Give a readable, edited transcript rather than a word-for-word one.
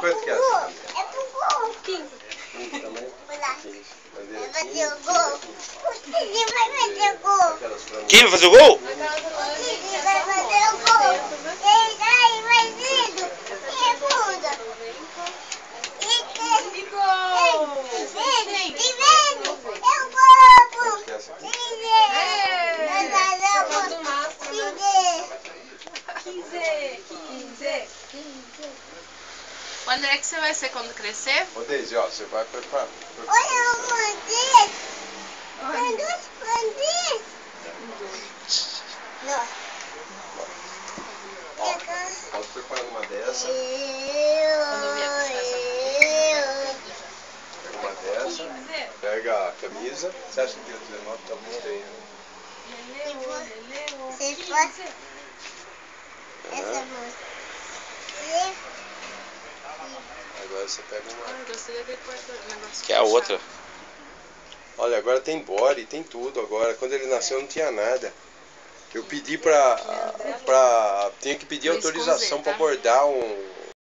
Quanto que é essa? É pro gol. 15 também? 15. Vai fazer o gol. O Kid vai fazer o gol. Quem vai fazer o gol? O Kid vai fazer o gol. Ele vai vindo. E é bunda. E gol. E vendo. É o gol. Que é essa aqui? O André, que você vai ser quando crescer? Ô Deise, ó, você vai preparar. Olha o bandido. Tem dois bandidos. Posso preparar uma dessa? Pega uma dessa. Pega a camisa. Você acha que o 19 tá muito bem, né? Se fosse essa moça. Agora você pega uma. Ah, eu gostei daquele negócio. Que é a outra. Olha, agora tem body, tem tudo agora. Quando ele nasceu não tinha nada. Eu pedi tinha que pedir Luiz autorização Cozê, para tá? bordar um